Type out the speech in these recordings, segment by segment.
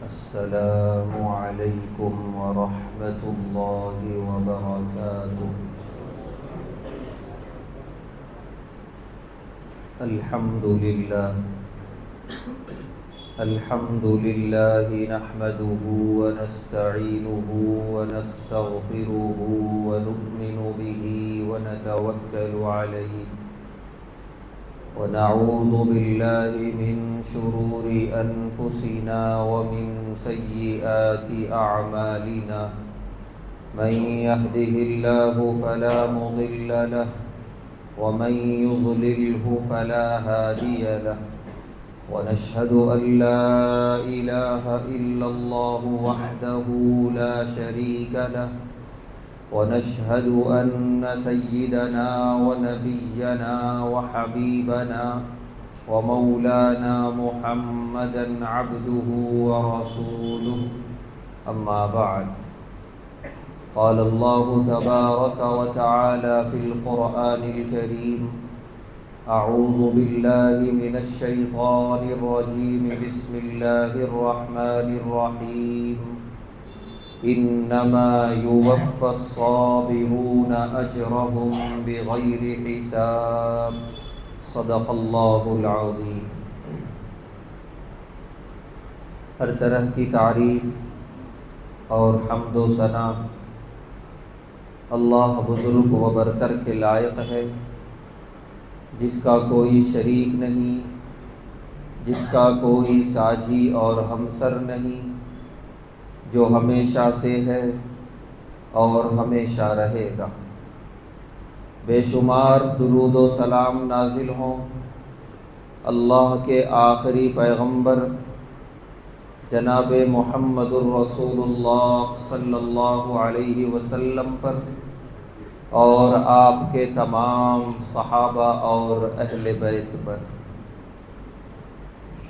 السلام علیکم ورحمۃ اللہ وبرکاتہ۔ الحمد للہ نحمده ونستعینه ونستغفره ونؤمن به ونتوکل علیہ ونعوذ باللہ من شرور انفسنا ومن سیئات اعمالنا من يهده الله فلا مضل له ومن يضلله فلا هادي له ونشهد أن لا إله إلا الله وحده لا شريك له ونشهد أن سيدنا ونبينا وحبيبنا ومولانا محمدا عبده ورسوله أما بعد، قال الله تبارك وتعالى في القرآن الكريم: أعوذ بالله من الشيطان الرجيم، بسم الله الرحمن الرحيم، إنما يوفى الصابرون أجرهم بغير حساب، صدق الله العظيم۔ ہر طرح کی تعریف اور حمد و ثنا اللہ بزرگ و برتر کے لائق ہے، جس کا کوئی شریک نہیں، جس کا کوئی ساجی اور ہمسر نہیں، جو ہمیشہ سے ہے اور ہمیشہ رہے گا۔ بے شمار درود و سلام نازل ہوں اللہ کے آخری پیغمبر جناب محمد الرسول اللہ صلی اللہ علیہ وسلم پر اور آپ کے تمام صحابہ اور اہل بیت پر۔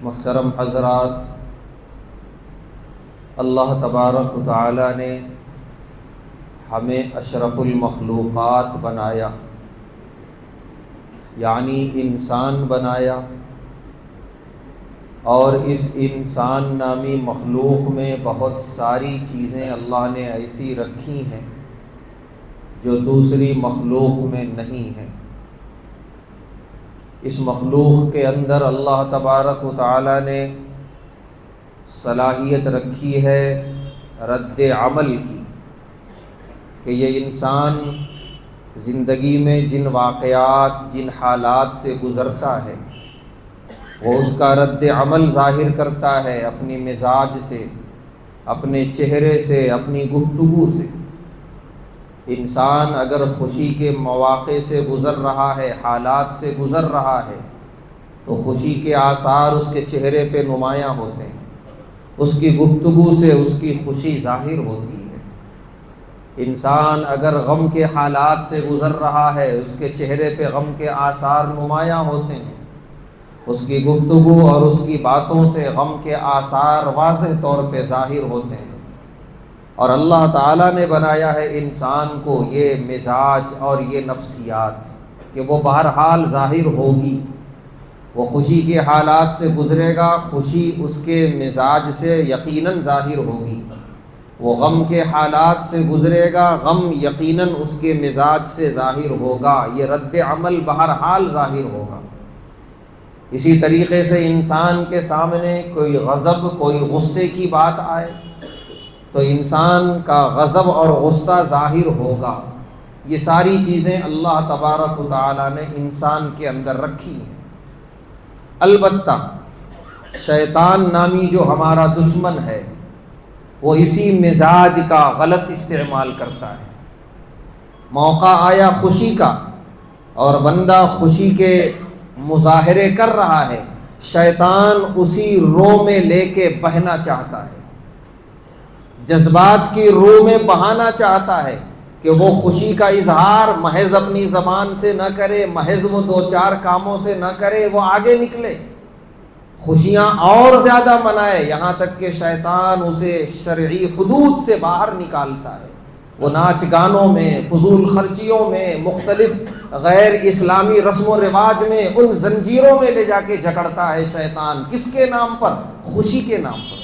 محترم حضرات، اللہ تبارک و تعالی نے ہمیں اشرف المخلوقات بنایا، یعنی انسان بنایا، اور اس انسان نامی مخلوق میں بہت ساری چیزیں اللہ نے ایسی رکھی ہیں جو دوسری مخلوق میں نہیں ہیں۔ اس مخلوق کے اندر اللہ تبارک و تعالی نے صلاحیت رکھی ہے رد عمل کی، کہ یہ انسان زندگی میں جن واقعات، جن حالات سے گزرتا ہے، وہ اس کا رد عمل ظاہر کرتا ہے اپنی مزاج سے، اپنے چہرے سے، اپنی گفتگو سے۔ انسان اگر خوشی کے مواقع سے گزر رہا ہے، حالات سے گزر رہا ہے، تو خوشی کے آثار اس کے چہرے پہ نمایاں ہوتے ہیں، اس کی گفتگو سے اس کی خوشی ظاہر ہوتی ہے۔ انسان اگر غم کے حالات سے گزر رہا ہے، اس کے چہرے پہ غم کے آثار نمایاں ہوتے ہیں، اس کی گفتگو اور اس کی باتوں سے غم کے آثار واضح طور پہ ظاہر ہوتے ہیں۔ اور اللہ تعالیٰ نے بنایا ہے انسان کو یہ مزاج اور یہ نفسیات کہ وہ بہرحال ظاہر ہوگی۔ وہ خوشی کے حالات سے گزرے گا، خوشی اس کے مزاج سے یقیناً ظاہر ہوگی۔ وہ غم کے حالات سے گزرے گا، غم یقیناً اس کے مزاج سے ظاہر ہوگا، یہ رد عمل بہرحال ظاہر ہوگا۔ اسی طریقے سے انسان کے سامنے کوئی غضب، کوئی غصے کی بات آئے تو انسان کا غضب اور غصہ ظاہر ہوگا۔ یہ ساری چیزیں اللہ تبارک و تعالیٰ نے انسان کے اندر رکھی ہیں۔ البتہ شیطان نامی جو ہمارا دشمن ہے، وہ اسی مزاج کا غلط استعمال کرتا ہے۔ موقع آیا خوشی کا اور بندہ خوشی کے مظاہرے کر رہا ہے، شیطان اسی رو میں لے کے بہنا چاہتا ہے، جذبات کی رو میں بہانا چاہتا ہے کہ وہ خوشی کا اظہار محض اپنی زبان سے نہ کرے، محض وہ دو چار کاموں سے نہ کرے، وہ آگے نکلے، خوشیاں اور زیادہ منائے، یہاں تک کہ شیطان اسے شرعی حدود سے باہر نکالتا ہے۔ وہ ناچ گانوں میں، فضول خرچیوں میں، مختلف غیر اسلامی رسم و رواج میں، ان زنجیروں میں لے جا کے جکڑتا ہے شیطان۔ کس کے نام پر؟ خوشی کے نام پر۔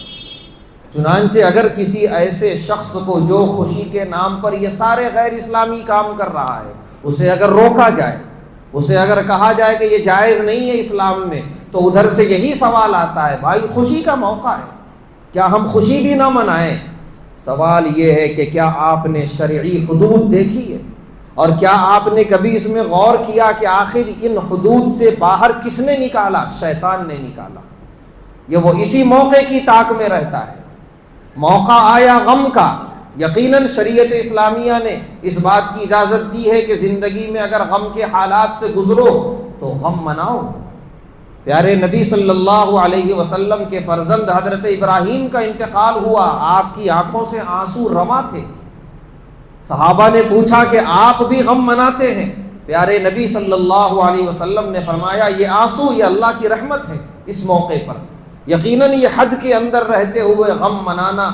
چنانچہ اگر کسی ایسے شخص کو جو خوشی کے نام پر یہ سارے غیر اسلامی کام کر رہا ہے، اسے اگر روکا جائے، اسے اگر کہا جائے کہ یہ جائز نہیں ہے اسلام میں، تو ادھر سے یہی سوال آتا ہے، بھائی خوشی کا موقع ہے، کیا ہم خوشی بھی نہ منائیں؟ سوال یہ ہے کہ کیا آپ نے شرعی حدود دیکھی ہے، اور کیا آپ نے کبھی اس میں غور کیا کہ آخر ان حدود سے باہر کس نے نکالا؟ شیطان نے نکالا۔ یہ وہ اسی موقع کی طاق میں رہتا ہے۔ موقع آیا غم کا، یقیناً شریعت اسلامیہ نے اس بات کی اجازت دی ہے کہ زندگی میں اگر غم کے حالات سے گزرو تو غم مناؤ۔ پیارے نبی صلی اللہ علیہ وسلم کے فرزند حضرت ابراہیم کا انتقال ہوا، آپ کی آنکھوں سے آنسو رواں تھے۔ صحابہ نے پوچھا کہ آپ بھی غم مناتے ہیں؟ پیارے نبی صلی اللہ علیہ وسلم نے فرمایا یہ آنسو یہ اللہ کی رحمت ہے اس موقع پر، یقیناً یہ حد کے اندر رہتے ہوئے غم منانا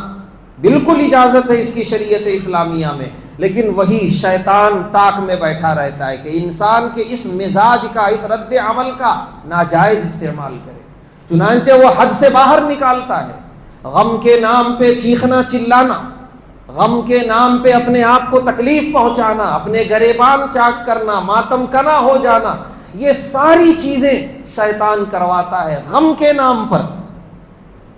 بالکل اجازت ہے اس کی شریعت اسلامیہ میں، لیکن وہی شیطان طاق میں بیٹھا رہتا ہے کہ انسان کے اس مزاج کا، اس رد عمل کا ناجائز استعمال کرے، چنانچہ وہ حد سے باہر نکالتا ہے۔ غم کے نام پہ چیخنا چلانا، غم کے نام پہ اپنے آپ کو تکلیف پہنچانا، اپنے گریبان چاک کرنا، ماتم کنا ہو جانا، یہ ساری چیزیں شیطان کرواتا ہے غم کے نام پر۔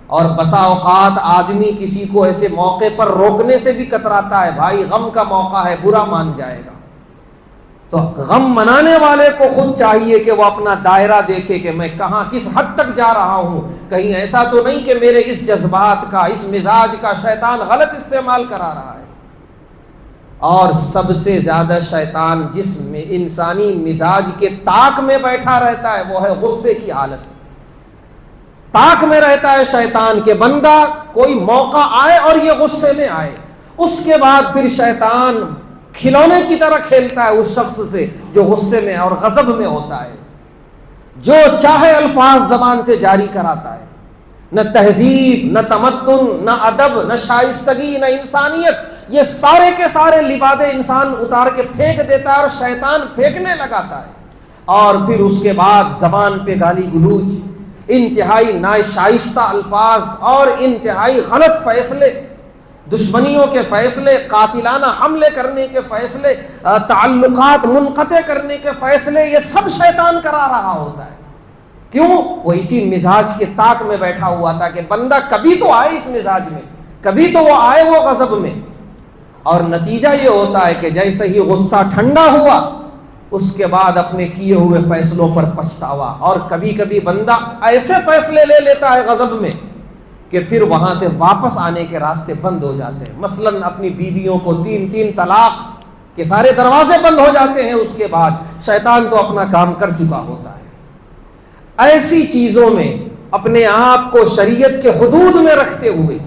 اور بسا اوقات آدمی کسی کو ایسے موقع پر روکنے سے بھی کتراتا ہے، بھائی غم کا موقع ہے، برا مان جائے گا۔ تو غم منانے والے کو خود چاہیے کہ وہ اپنا دائرہ دیکھے کہ میں کہاں کس حد تک جا رہا ہوں، کہیں ایسا تو نہیں کہ میرے اس جذبات کا، اس مزاج کا شیطان غلط استعمال کرا رہا ہے۔ اور سب سے زیادہ شیطان جس میں انسانی مزاج کے طاق میں بیٹھا رہتا ہے وہ ہے غصے کی حالت۔ طاق میں رہتا ہے شیطان کہ بندہ کوئی موقع آئے اور یہ غصے میں آئے، اس کے بعد پھر شیطان کھلونے کی طرح کھیلتا ہے اس شخص سے جو غصے میں اور غضب میں ہوتا ہے، جو چاہے الفاظ زبان سے جاری کراتا ہے، نہ تہذیب، نہ تمدن، نہ ادب، نہ شائستگی، نہ انسانیت، یہ سارے کے سارے لبادے انسان اتار کے پھینک دیتا ہے اور شیطان پھینکنے لگاتا ہے، اور پھر اس کے بعد زبان پہ گالی گلوچ، انتہائی ناشائستہ الفاظ اور انتہائی غلط فیصلے، دشمنیوں کے فیصلے، قاتلانہ حملے کرنے کے فیصلے، تعلقات منقطع کرنے کے فیصلے، یہ سب شیطان کرا رہا ہوتا ہے۔ کیوں؟ وہ اسی مزاج کے طاق میں بیٹھا ہوا تھا کہ بندہ کبھی تو آئے اس مزاج میں، کبھی تو وہ آئے وہ غضب میں، اور نتیجہ یہ ہوتا ہے کہ جیسے ہی غصہ ٹھنڈا ہوا اس کے بعد اپنے کیے ہوئے فیصلوں پر پچھتاوا، اور کبھی کبھی بندہ ایسے فیصلے لے لیتا ہے غضب میں کہ پھر وہاں سے واپس آنے کے راستے بند ہو جاتے ہیں۔ مثلاً اپنی بیویوں کو 3 طلاق کے سارے دروازے بند ہو جاتے ہیں، اس کے بعد شیطان تو اپنا کام کر چکا ہوتا ہے۔ ایسی چیزوں میں اپنے آپ کو شریعت کے حدود میں رکھتے ہوئے،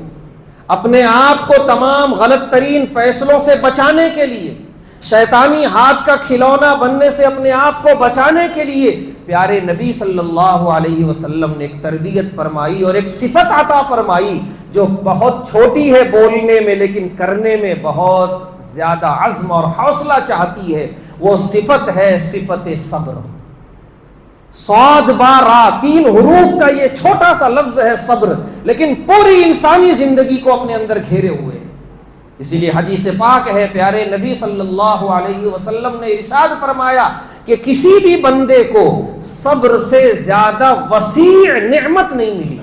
اپنے آپ کو تمام غلط ترین فیصلوں سے بچانے کے لیے، شیطانی ہاتھ کا کھلونا بننے سے اپنے آپ کو بچانے کے لیے پیارے نبی صلی اللہ علیہ وسلم نے ایک تربیت فرمائی اور ایک صفت عطا فرمائی جو بہت چھوٹی ہے بولنے میں لیکن کرنے میں بہت زیادہ عزم اور حوصلہ چاہتی ہے۔ وہ صفت ہے صفت صبر۔ صاد با را 3 حروف کا یہ چھوٹا سا لفظ ہے صبر، لیکن پوری انسانی زندگی کو اپنے اندر گھیرے ہوئے ہے۔ اسی لیے حدیث پاک ہے، پیارے نبی صلی اللہ علیہ وسلم نے ارشاد فرمایا کہ کسی بھی بندے کو صبر سے زیادہ وسیع نعمت نہیں ملی۔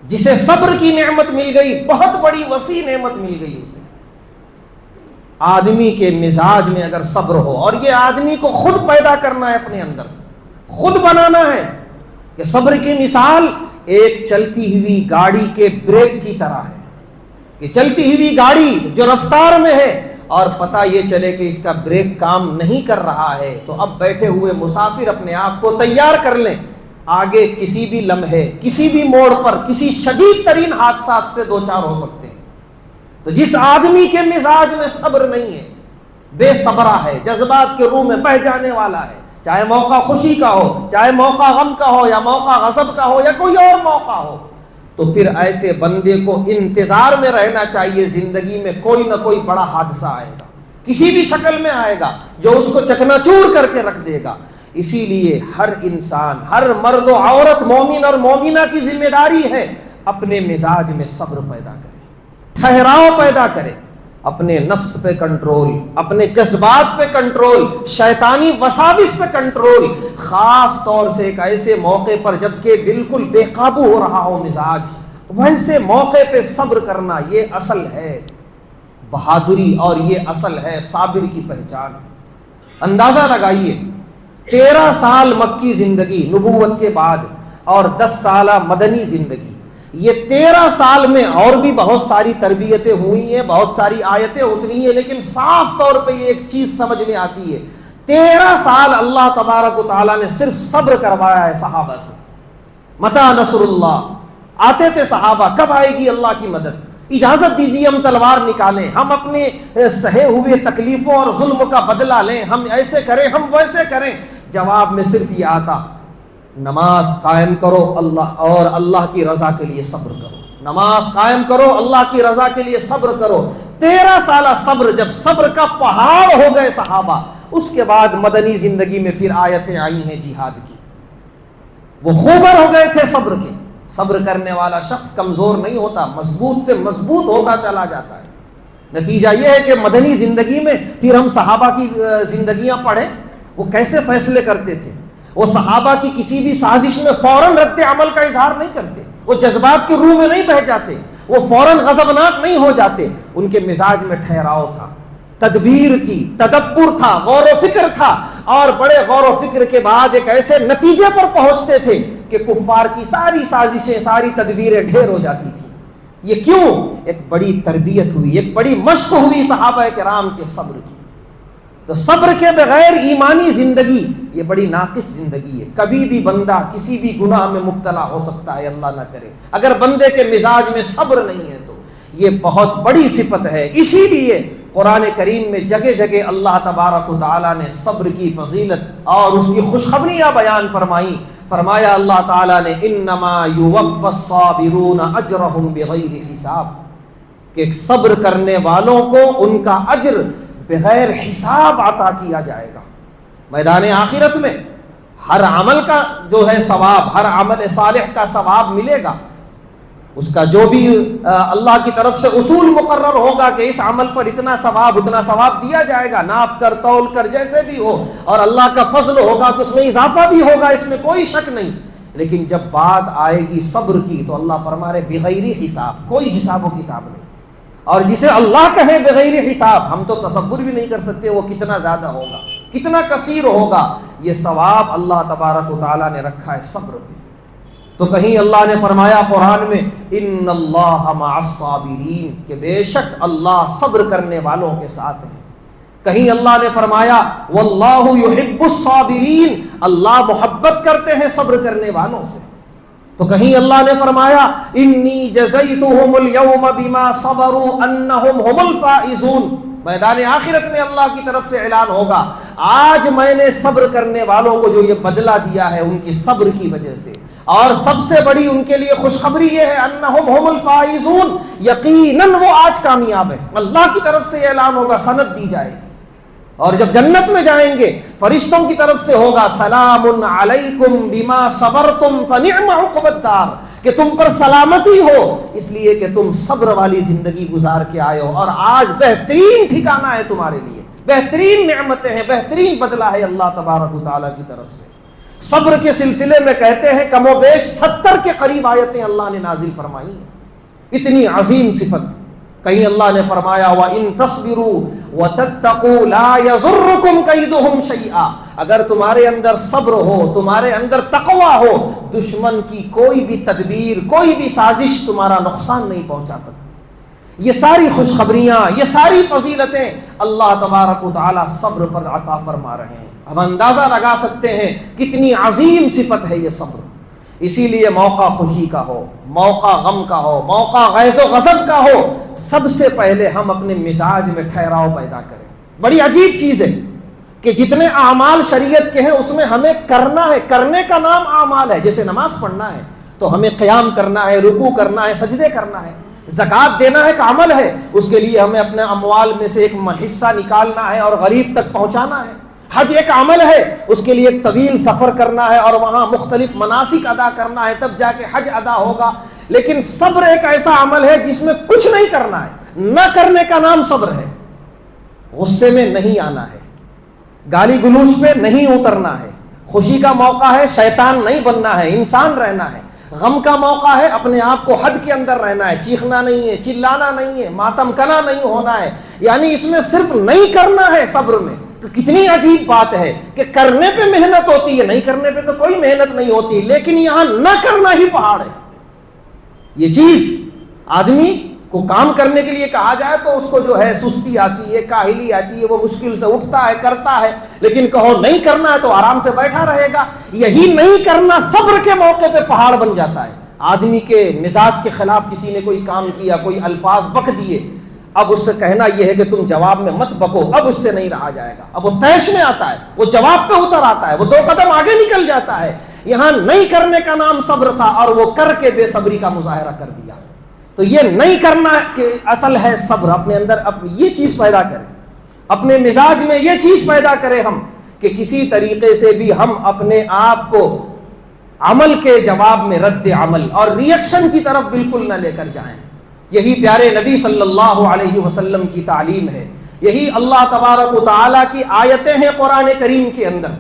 جسے صبر کی نعمت مل گئی، بہت بڑی وسیع نعمت مل گئی اسے۔ آدمی کے مزاج میں اگر صبر ہو، اور یہ آدمی کو خود پیدا کرنا ہے، اپنے اندر خود بنانا ہے کہ صبر کی مثال ایک چلتی ہوئی گاڑی کے بریک کی طرح ہے کہ چلتی ہوئی گاڑی جو رفتار میں ہے اور پتہ یہ چلے کہ اس کا بریک کام نہیں کر رہا ہے، تو اب بیٹھے ہوئے مسافر اپنے آپ کو تیار کر لیں، آگے کسی بھی لمحے، کسی بھی موڑ پر کسی شدید ترین حادثات سے دوچار ہو سکتے ہیں۔ تو جس آدمی کے مزاج میں صبر نہیں ہے، بے صبرا ہے، جذبات کے روح میں بہہ جانے والا ہے، چاہے موقع خوشی کا ہو، چاہے موقع غم کا ہو، یا موقع غضب کا ہو، یا کوئی اور موقع ہو، تو پھر ایسے بندے کو انتظار میں رہنا چاہیے زندگی میں کوئی نہ کوئی بڑا حادثہ آئے گا، کسی بھی شکل میں آئے گا جو اس کو چکنا-چور کر کے رکھ دے گا۔ اسی لیے ہر انسان، ہر مرد و عورت، مومن اور مومنہ کی ذمہ داری ہے اپنے مزاج میں صبر پیدا کرے، ٹھہراؤ پیدا کرے، اپنے نفس پہ کنٹرول، اپنے جذبات پہ کنٹرول، شیطانی وساوس پہ کنٹرول، خاص طور سے ایک ایسے موقع پر جبکہ بالکل بے قابو ہو رہا ہو مزاج، ویسے موقع پہ صبر کرنا، یہ اصل ہے بہادری اور یہ اصل ہے صابر کی پہچان۔ اندازہ لگائیے 13 سال مکی زندگی نبوت کے بعد اور 10 سالہ مدنی زندگی، یہ 13 سال میں اور بھی بہت ساری تربیتیں ہوئی ہیں، بہت ساری آیتیں اتری ہیں، لیکن صاف طور پہ یہ ایک چیز سمجھ میں آتی ہے، 13 سال اللہ تبارک و تعالیٰ نے صرف صبر کروایا ہے صحابہ سے۔ متی نصر اللہ، آتے تھے صحابہ، کب آئے گی اللہ کی مدد، اجازت دیجیے ہم تلوار نکالیں، ہم اپنے سہے ہوئے تکلیفوں اور ظلم کا بدلہ لیں، ہم ایسے کریں، ہم ویسے کریں۔ جواب میں صرف یہ آتا، نماز قائم کرو اللہ اور اللہ کی رضا کے لیے صبر کرو، نماز قائم کرو اللہ کی رضا کے لیے صبر کرو۔ 13 سالہ صبر، جب صبر کا پہاڑ ہو گئے صحابہ، اس کے بعد مدنی زندگی میں پھر آیتیں آئی ہیں جہاد کی، وہ خوگر ہو گئے تھے صبر کے۔ صبر کرنے والا شخص کمزور نہیں ہوتا، مضبوط سے مضبوط ہوتا چلا جاتا ہے۔ نتیجہ یہ ہے کہ مدنی زندگی میں پھر ہم صحابہ کی زندگیاں پڑھیں، وہ کیسے فیصلے کرتے تھے، وہ صحابہ کی کسی بھی سازش میں فوراً رد عمل کا اظہار نہیں کرتے، وہ جذبات کے روح میں نہیں بہہ جاتے، وہ فوراً غضبناک نہیں ہو جاتے، ان کے مزاج میں ٹھہراؤ تھا، تدبیر تھی، تدبر تھا، غور و فکر تھا، اور بڑے غور و فکر کے بعد ایک ایسے نتیجے پر پہنچتے تھے کہ کفار کی ساری سازشیں، ساری تدبیریں ڈھیر ہو جاتی تھی۔ یہ کیوں؟ ایک بڑی تربیت ہوئی، ایک بڑی مشق ہوئی صحابہ کرام کے صبر کی۔ تو صبر کے بغیر ایمانی زندگی یہ بڑی ناقص زندگی ہے۔ کبھی بھی بندہ کسی بھی گناہ میں مبتلا ہو سکتا ہے، اللہ نہ کرے۔ اگر بندے کے مزاج میں صبر نہیں ہے تو یہ بہت بڑی صفت ہے۔ اسی لیے قرآن کریم میں جگہ جگہ اللہ تبارک و تعالیٰ نے صبر کی فضیلت اور اس کی خوشخبریاں بیان فرمائی۔ فرمایا اللہ تعالیٰ نے انما یوفی الصابرون اجرہم بغیر حساب، کہ صبر کرنے والوں کو ان کا اجر بغیر حساب عطا کیا جائے گا میدان آخرت میں۔ ہر عمل کا جو ہے ثواب، ہر عمل صالح کا ثواب ملے گا، اس کا جو بھی اللہ کی طرف سے اصول مقرر ہوگا کہ اس عمل پر اتنا ثواب دیا جائے گا، ناپ کر تول کر جیسے بھی ہو، اور اللہ کا فضل ہوگا تو اس میں اضافہ بھی ہوگا، اس میں کوئی شک نہیں۔ لیکن جب بات آئے گی صبر کی تو اللہ فرما رہے بغیر حساب، کوئی حساب و کتاب نہیں۔ اور جسے اللہ کہے بغیر حساب، ہم تو تصور بھی نہیں کر سکتے وہ کتنا زیادہ ہوگا، کتنا کثیر ہوگا۔ یہ ثواب اللہ تبارک و تعالیٰ نے رکھا ہے صبر پہ۔ تو کہیں اللہ نے فرمایا قرآن میں ان اللہ مع الصابرین، کہ بے شک اللہ صبر کرنے والوں کے ساتھ ہیں۔ کہیں اللہ نے فرمایا واللہ یحب الصابرین، اللہ محبت کرتے ہیں صبر کرنے والوں سے۔ تو کہیں اللہ نے فرمایا انی جزیتہم اليوم بما صبروا انہم هم الفائزون، میدان آخرت میں اللہ کی طرف سے اعلان ہوگا آج میں نے صبر کرنے والوں کو جو یہ بدلہ دیا ہے ان کی صبر کی وجہ سے، اور سب سے بڑی ان کے لیے خوشخبری یہ ہے انہم هم الفائزون، یقیناً وہ آج کامیاب ہے۔ اللہ کی طرف سے اعلان ہوگا، سند دی جائے گی، اور جب جنت میں جائیں گے فرشتوں کی طرف سے ہوگا سلام علیکم بما صبرتم فنعم عقبی الدار، کہ تم پر سلامتی ہو اس لیے کہ تم صبر والی زندگی گزار کے آئے ہو، اور آج بہترین ٹھکانہ ہے تمہارے لیے، بہترین نعمتیں ہیں، بہترین بدلہ ہے اللہ تبارک و تعالیٰ کی طرف سے۔ صبر کے سلسلے میں کہتے ہیں کم و بیش 70 کے قریب آیتیں اللہ نے نازل فرمائی ہیں، اتنی عظیم صفت۔ کہیں اللہ نے فرمایا وَإِن تَصْبِرُوا وَتَتَّقُوا لَا يَضُرُّكُمْ كَيْدُهُمْ شَيْئًا، اگر تمہارے اندر صبر ہو، تمہارے اندر تقویٰ ہو، دشمن کی کوئی بھی تدبیر، کوئی بھی سازش تمہارا نقصان نہیں پہنچا سکتی۔ یہ ساری خوشخبریاں، یہ ساری فضیلتیں اللہ تبارک و تعالی صبر پر عطا فرما رہے ہیں۔ ہم اندازہ لگا سکتے ہیں کتنی عظیم صفت ہے یہ صبر۔ اسی لیے موقع خوشی کا ہو، موقع غم کا ہو، موقع غیظ و غضب کا ہو، سب سے پہلے ہم اپنے مزاج میں ٹھہراؤ پیدا کریں۔ بڑی عجیب چیز ہے کہ جتنے اعمال شریعت کے ہیں اس میں ہمیں کرنا ہے، کرنے کا نام اعمال ہے۔ جیسے نماز پڑھنا ہے تو ہمیں قیام کرنا ہے، رکوع کرنا ہے، سجدے کرنا ہے۔ زکوٰۃ دینا ایک عمل ہے، اس کے لیے ہمیں اپنے اموال میں سے ایک حصہ نکالنا ہے اور غریب تک پہنچانا ہے۔ حج ایک عمل ہے، اس کے لیے ایک طویل سفر کرنا ہے اور وہاں مختلف مناسک ادا کرنا ہے، تب جا کے حج ادا ہوگا۔ لیکن صبر ایک ایسا عمل ہے جس میں کچھ نہیں کرنا ہے، نہ کرنے کا نام صبر ہے۔ غصے میں نہیں آنا ہے، گالی گلوچ پہ نہیں اترنا ہے، خوشی کا موقع ہے شیطان نہیں بننا ہے، انسان رہنا ہے، غم کا موقع ہے اپنے آپ کو حد کے اندر رہنا ہے، چیخنا نہیں ہے، چلانا نہیں ہے، ماتم کنا نہیں ہونا ہے، یعنی اس میں صرف نہیں کرنا ہے صبر میں۔ تو کتنی عجیب بات ہے کہ کرنے پہ محنت ہوتی ہے، نہیں کرنے پہ تو کوئی محنت نہیں ہوتی، لیکن یہاں نہ کرنا ہی پہاڑ ہے۔ یہ چیز آدمی کو کام کرنے کے لیے کہا جائے تو اس کو جو ہے سستی آتی ہے، کاہلی آتی ہے، وہ مشکل سے اٹھتا ہے، کرتا ہے، لیکن کہو نہیں کرنا ہے تو آرام سے بیٹھا رہے گا۔ یہی نہیں کرنا صبر کے موقع پہ پہاڑ بن جاتا ہے۔ آدمی کے مزاج کے خلاف کسی نے کوئی کام کیا، کوئی الفاظ بک دیے، اب اس سے کہنا یہ ہے کہ تم جواب میں مت بکو، اب اس سے نہیں رہا جائے گا، اب وہ طیش میں آتا ہے، وہ جواب پہ اتر آتا ہے، وہ 2 قدم آگے نکل جاتا ہے۔ یہاں نہیں کرنے کا نام صبر تھا اور وہ کر کے بے صبری کا مظاہرہ کر دیا۔ تو یہ نہیں کرنا کہ اصل ہے صبر، اپنے اندر یہ چیز پیدا کریں، اپنے مزاج میں یہ چیز پیدا کریں ہم کہ کسی طریقے سے بھی ہم اپنے آپ کو عمل کے جواب میں رد عمل اور ریئیکشن کی طرف بالکل نہ لے کر جائیں۔ یہی پیارے نبی صلی اللہ علیہ وسلم کی تعلیم ہے، یہی اللہ تبارک و تعالیٰ کی آیتیں ہیں قرآن کریم کے اندر۔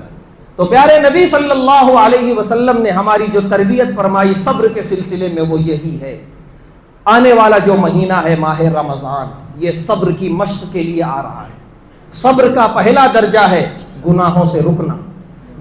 تو پیارے نبی صلی اللہ علیہ وسلم نے ہماری جو تربیت فرمائی صبر کے سلسلے میں وہ یہی ہے۔ آنے والا جو مہینہ ہے ماہ رمضان، یہ صبر کی مشق کے لیے آ رہا ہے۔ صبر کا پہلا درجہ ہے گناہوں سے رکنا،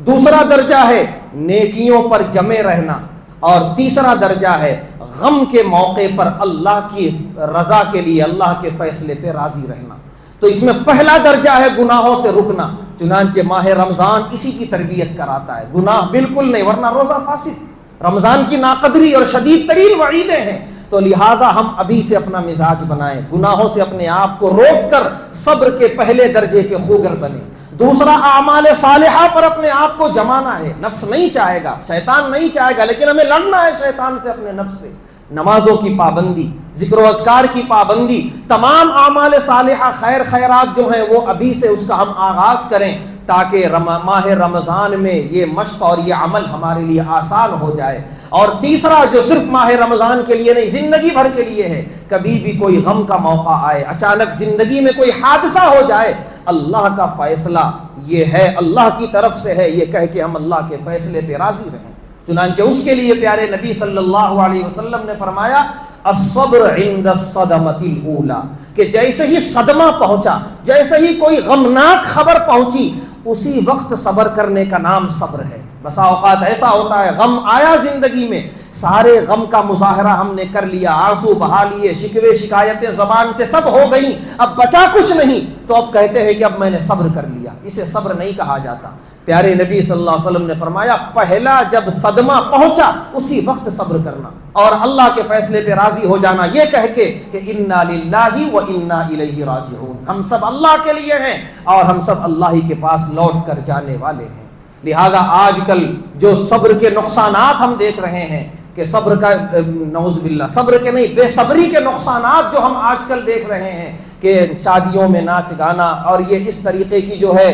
دوسرا درجہ ہے نیکیوں پر جمے رہنا، اور تیسرا درجہ ہے غم کے موقع پر اللہ کی رضا کے لیے اللہ کے فیصلے پہ راضی رہنا۔ تو اس میں پہلا درجہ ہے گناہوں سے رکنا، چنانچہ ماہ رمضان اسی کی تربیت کراتا ہے۔ گناہ بالکل نہیں، ورنہ روزہ فاسد، رمضان کی ناقدری اور شدید ترین وعیدیں ہیں۔ تو لہذا ہم ابھی سے اپنا مزاج بنائیں، گناہوں سے اپنے آپ کو روک کر صبر کے پہلے درجے کے خوگر بنیں۔ دوسرا اعمال صالحہ پر اپنے آپ کو جمانا ہے، نفس نہیں چاہے گا، شیطان نہیں چاہے گا، لیکن ہمیں لڑنا ہے شیطان سے اپنے نفس سے۔ نمازوں کی پابندی، ذکر و اذکار کی پابندی، تمام اعمال صالحہ خیر خیرات جو ہیں وہ ابھی سے اس کا ہم آغاز کریں تاکہ ماہ رمضان میں یہ مشق اور یہ عمل ہمارے لیے آسان ہو جائے۔ اور تیسرا جو صرف ماہ رمضان کے لیے نہیں، زندگی بھر کے لیے ہے، کبھی بھی کوئی غم کا موقع آئے، اچانک زندگی میں کوئی حادثہ ہو جائے، اللہ کا فیصلہ یہ ہے، اللہ کی طرف سے ہے، یہ کہہ کے ہم اللہ کے فیصلے پہ راضی رہیں۔ چنانچہ اس کے لیے پیارے نبی صلی اللہ علیہ وسلم نے فرمایا الصبر عند الصدمۃ الاولی، کہ جیسے ہی صدمہ پہنچا، جیسے ہی کوئی غمناک خبر پہنچی، اسی وقت صبر کرنے کا نام صبر ہے۔ بسا اوقات ایسا ہوتا ہے غم آیا زندگی میں، سارے غم کا مظاہرہ ہم نے کر لیا، آنسو بہا لیے، شکوے شکایتیں زبان سے سب ہو گئی، اب بچا کچھ نہیں، تو اب کہتے ہیں کہ اب میں نے صبر کر لیا۔ اسے صبر نہیں کہا جاتا۔ پیارے نبی صلی اللہ علیہ وسلم نے فرمایا پہلا جب صدمہ پہنچا اسی وقت صبر کرنا اور اللہ کے فیصلے پہ راضی ہو جانا، یہ کہہ کے کہ انا للہ و انا الیہ راجعون، ہم سب اللہ کے لیے ہیں اور ہم سب اللہ ہی کے پاس لوٹ کر جانے والے ہیں۔ لہذا آج کل جو صبر کے نقصانات ہم دیکھ رہے ہیں کہ صبر کا نعوذ باللہ، صبر کے نہیں بے صبری کے نقصانات جو ہم آج کل دیکھ رہے ہیں کہ شادیوں میں ناچ گانا اور یہ اس طریقے کی جو ہے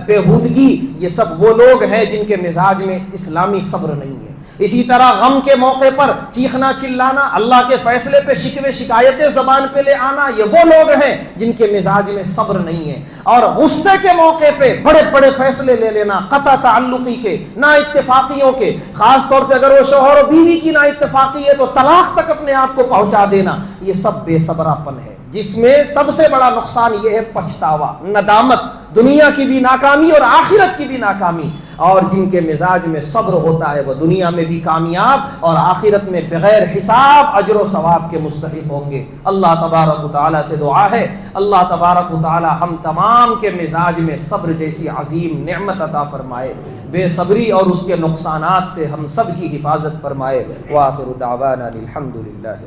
بےہودگی، یہ سب وہ لوگ ہیں جن کے مزاج میں اسلامی صبر نہیں ہے۔ اسی طرح غم کے موقع پر چیخنا چلانا، اللہ کے فیصلے پہ شکوے شکایتیں زبان پہ لے آنا، یہ وہ لوگ ہیں جن کے مزاج میں صبر نہیں ہے۔ اور غصے کے موقع پہ بڑے بڑے فیصلے لے لینا، قطع تعلقی کے، نا اتفاقیوں کے، خاص طور پہ اگر وہ شوہر و بیوی کی نا اتفاقی ہے تو طلاق تک اپنے آپ کو پہنچا دینا، یہ سب بے صبرا پن ہے، جس میں سب سے بڑا نقصان یہ ہے پچھتاوا، ندامت، دنیا کی بھی ناکامی اور آخرت کی بھی ناکامی۔ اور جن کے مزاج میں صبر ہوتا ہے وہ دنیا میں بھی کامیاب اور آخرت میں بغیر حساب اجر و ثواب کے مستحق ہوں گے۔ اللہ تبارک و تعالیٰ سے دعا ہے اللہ تبارک و تعالیٰ ہم تمام کے مزاج میں صبر جیسی عظیم نعمت عطا فرمائے، بے صبری اور اس کے نقصانات سے ہم سب کی حفاظت فرمائے۔ وآخر دعوانا الحمد للہ۔